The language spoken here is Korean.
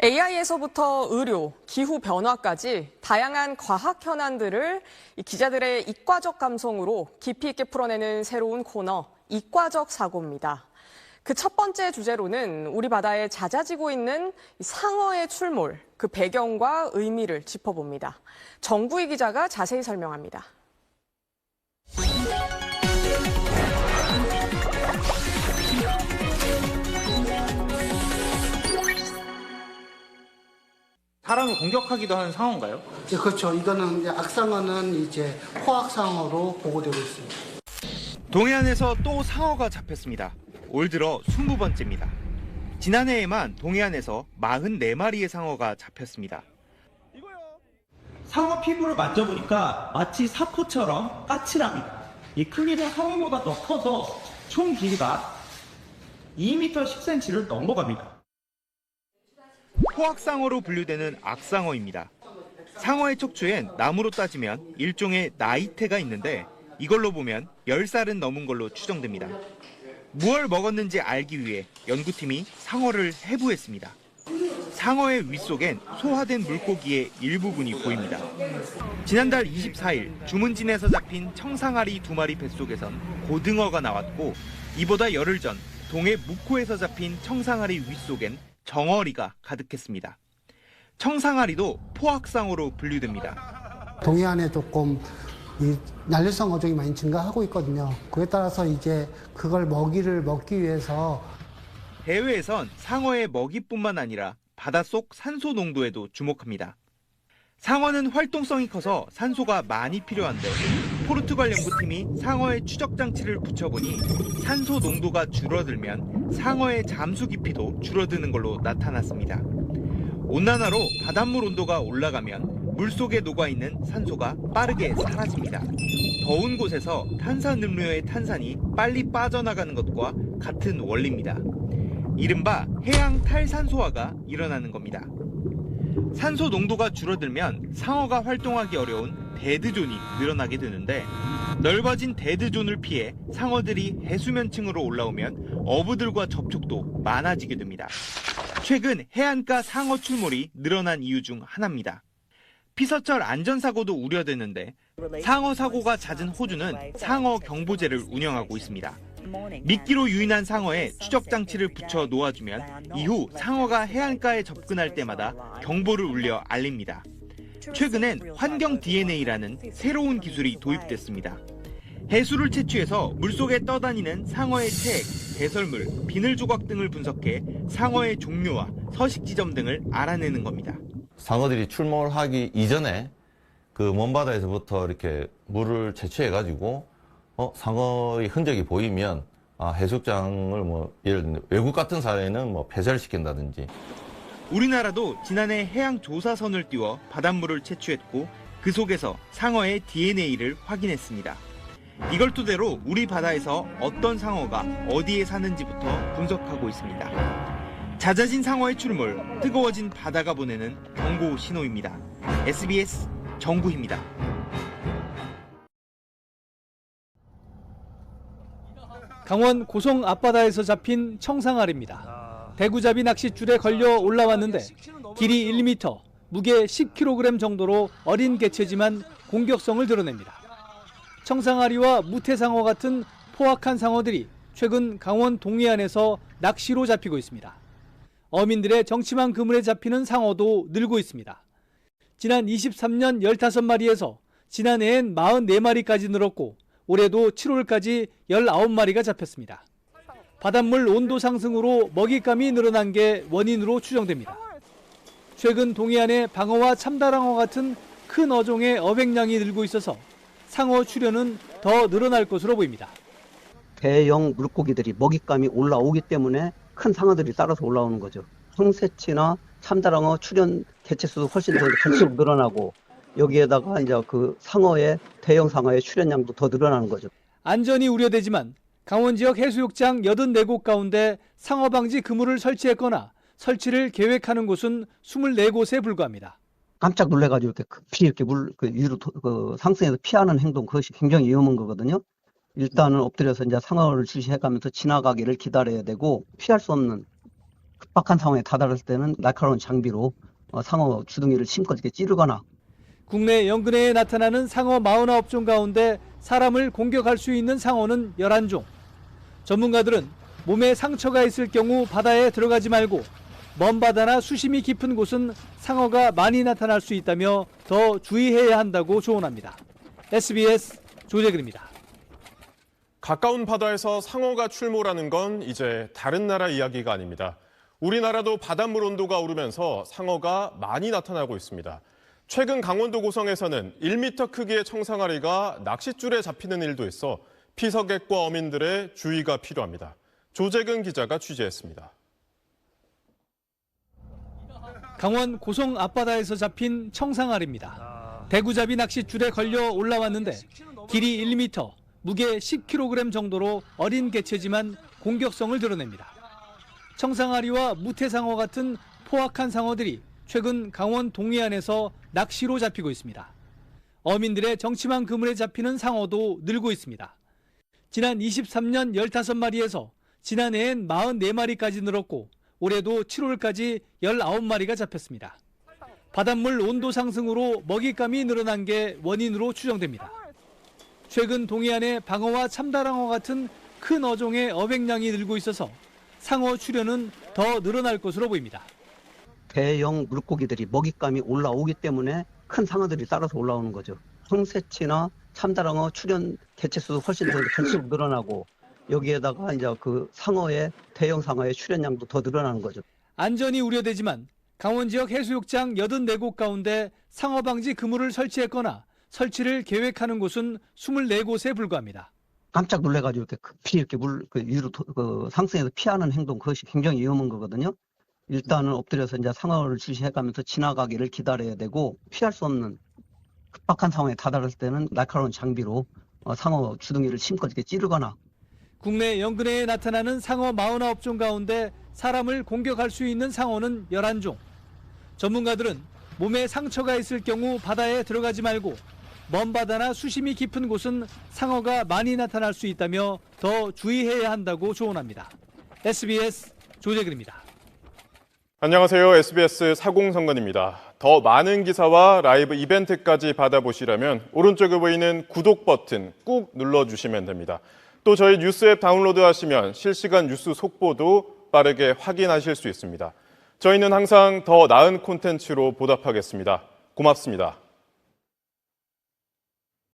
AI에서부터 의료, 기후 변화까지 다양한 과학 현안들을 기자들의 이과적 감성으로 깊이 있게 풀어내는 새로운 코너, 이과적 사고입니다. 그 첫 번째 주제로는 우리 바다에 잦아지고 있는 상어의 출몰, 그 배경과 의미를 짚어봅니다. 정구희 기자가 자세히 설명합니다. 사람을 공격하기도 하는 상어인가요? 네, 그렇죠. 이거는 이제 악상어는 이제 포악상어로 보고되고 있습니다. 동해안에서 또 상어가 잡혔습니다. 올 들어 20번째입니다. 지난해에만 동해안에서 44마리의 상어가 잡혔습니다. 상어 피부를 만져보니까 마치 사포처럼 까칠합니다. 이 크기는 상어보다 더 커서 총 길이가 2m 10cm를 넘어갑니다. 포악상어로 분류되는 악상어입니다. 상어의 척추엔 나무로 따지면 일종의 나이테가 있는데 이걸로 보면 10살은 넘은 걸로 추정됩니다. 무얼 먹었는지 알기 위해 연구팀이 상어를 해부했습니다. 상어의 윗속엔 소화된 물고기의 일부분이 보입니다. 지난달 24일 주문진에서 잡힌 청상아리 2마리 뱃속에선 고등어가 나왔고 이보다 열흘 전 동해 묵호에서 잡힌 청상아리 윗속엔 정어리가 가득했습니다. 청상아리도 포악상어로 분류됩니다. 동해안에 조금 이 난류성 어종이 많이 증가하고 있거든요. 그에 따라서 이제 그걸 먹기 위해서 대회에선 상어의 먹이뿐만 아니라 바닷속 산소 농도에도 주목합니다. 상어는 활동성이 커서 산소가 많이 필요한데 포르투갈 연구팀이 상어의 추적 장치를 붙여보니 산소 농도가 줄어들면 상어의 잠수 깊이도 줄어드는 걸로 나타났습니다. 온난화로 바닷물 온도가 올라가면 물속에 녹아있는 산소가 빠르게 사라집니다. 더운 곳에서 탄산음료의 탄산이 빨리 빠져나가는 것과 같은 원리입니다. 이른바 해양 탈산소화가 일어나는 겁니다. 산소 농도가 줄어들면 상어가 활동하기 어려운 데드존이 늘어나게 되는데 넓어진 데드존을 피해 상어들이 해수면층으로 올라오면 어부들과 접촉도 많아지게 됩니다. 최근 해안가 상어 출몰이 늘어난 이유 중 하나입니다. 피서철 안전사고도 우려되는데 상어 사고가 잦은 호주는 상어 경보제를 운영하고 있습니다. 미끼로 유인한 상어에 추적 장치를 붙여 놓아주면 이후 상어가 해안가에 접근할 때마다 경보를 울려 알립니다. 최근엔 환경 DNA라는 새로운 기술이 도입됐습니다. 해수를 채취해서 물속에 떠다니는 상어의 체액, 배설물, 비늘 조각 등을 분석해 상어의 종류와 서식 지점 등을 알아내는 겁니다. 상어들이 출몰하기 이전에 그 먼바다에서부터 이렇게 물을 채취해가지고 상어의 흔적이 보이면 해수욕장을 예를 들면 외국 같은 사례는 폐쇄시킨다든지. 우리나라도 지난해 해양 조사선을 띄워 바닷물을 채취했고 그 속에서 상어의 DNA를 확인했습니다. 이걸 토대로 우리 바다에서 어떤 상어가 어디에 사는지부터 분석하고 있습니다. 잦아진 상어의 출몰, 뜨거워진 바다가 보내는 경고 신호입니다. SBS 정구희입니다. 강원 고성 앞바다에서 잡힌 청상아리입니다. 대구잡이 낚싯줄에 걸려 올라왔는데 길이 1m, 무게 10kg 정도로 어린 개체지만 공격성을 드러냅니다. 청상아리와 무태상어 같은 포악한 상어들이 최근 강원 동해안에서 낚시로 잡히고 있습니다. 어민들의 정치망 그물에 잡히는 상어도 늘고 있습니다. 지난 23년 15마리에서 지난해엔 44마리까지 늘었고 올해도 7월까지 19마리가 잡혔습니다. 바닷물 온도 상승으로 먹잇감이 늘어난 게 원인으로 추정됩니다. 최근 동해안에 방어와 참다랑어 같은 큰 어종의 어획량이 늘고 있어서 상어 출현은 더 늘어날 것으로 보입니다. 대형 물고기들이 먹잇감이 올라오기 때문에 큰 상어들이 따라서 올라오는 거죠. 황새치나 참다랑어 출현 개체수도 훨씬 더 갈수록 늘어나고 여기에다가 이제 그 대형 상어의 출현량도 더 늘어나는 거죠. 안전이 우려되지만 강원 지역 해수욕장 84곳 가운데 상어 방지 그물을 설치했거나 설치를 계획하는 곳은 24곳에 불과합니다. 깜짝 놀래가지고 이렇게 급히 이렇게 물 위로 상승해서 피하는 행동, 그것이 굉장히 위험한 거거든요. 일단은 엎드려서 이제 상어를 주시해가면서 지나가기를 기다려야 되고 피할 수 없는 급박한 상황에 다다랐을 때는 날카로운 장비로 상어 주둥이를 힘껏 이렇게 찌르거나 국내 연근해에 나타나는 상어 49종 가운데 사람을 공격할 수 있는 상어는 11종. 전문가들은 몸에 상처가 있을 경우 바다에 들어가지 말고 먼 바다나 수심이 깊은 곳은 상어가 많이 나타날 수 있다며 더 주의해야 한다고 조언합니다. SBS 조재근입니다. 가까운 바다에서 상어가 출몰하는 건 이제 다른 나라 이야기가 아닙니다. 우리나라도 바닷물 온도가 오르면서 상어가 많이 나타나고 있습니다. 최근 강원도 고성에서는 1m 크기의 청상아리가 낚싯줄에 잡히는 일도 있어 피서객과 어민들의 주의가 필요합니다. 조재근 기자가 취재했습니다. 강원 고성 앞바다에서 잡힌 청상아리입니다. 대구잡이 낚싯줄에 걸려 올라왔는데 길이 1m, 무게 10kg 정도로 어린 개체지만 공격성을 드러냅니다. 청상아리와 무태상어 같은 포악한 상어들이 최근 강원 동해안에서 낚시로 잡히고 있습니다. 어민들의 정치망 그물에 잡히는 상어도 늘고 있습니다. 지난 23년 15마리에서 지난해엔 44마리까지 늘었고 올해도 7월까지 19마리가 잡혔습니다. 바닷물 온도 상승으로 먹잇감이 늘어난 게 원인으로 추정됩니다. 최근 동해안에 방어와 참다랑어 같은 큰 어종의 어획량이 늘고 있어서 상어 출현은 더 늘어날 것으로 보입니다. 대형 물고기들이 먹잇감이 올라오기 때문에 큰 상어들이 따라서 올라오는 거죠. 황새치나 참다랑어 출현 개체수도 훨씬 더 갈수록 늘어나고 여기에다가 이제 그 대형 상어의 출현량도 더 늘어나는 거죠. 안전이 우려되지만 강원 지역 해수욕장 84곳 가운데 상어 방지 그물을 설치했거나 설치를 계획하는 곳은 24곳에 불과합니다. 깜짝 놀래가지고 이렇게 급히 이렇게 위로 상승해서 피하는 행동, 그것이 굉장히 위험한 거거든요. 일단은 엎드려서 이제 상어를 주시해가면서 지나가기를 기다려야 되고 피할 수 없는 급박한 상황에 다다랐을 때는 날카로운 장비로 상어 주둥이를 힘껏 이렇게 찌르거나 국내 연근해에 나타나는 상어 49종 가운데 사람을 공격할 수 있는 상어는 11종. 전문가들은 몸에 상처가 있을 경우 바다에 들어가지 말고 먼 바다나 수심이 깊은 곳은 상어가 많이 나타날 수 있다며 더 주의해야 한다고 조언합니다. SBS 조재근입니다. 안녕하세요. SBS 사공성건입니다. 더 많은 기사와 라이브 이벤트까지 받아보시려면 오른쪽에 보이는 구독 버튼 꾹 눌러주시면 됩니다. 또 저희 뉴스 앱 다운로드하시면 실시간 뉴스 속보도 빠르게 확인하실 수 있습니다. 저희는 항상 더 나은 콘텐츠로 보답하겠습니다. 고맙습니다.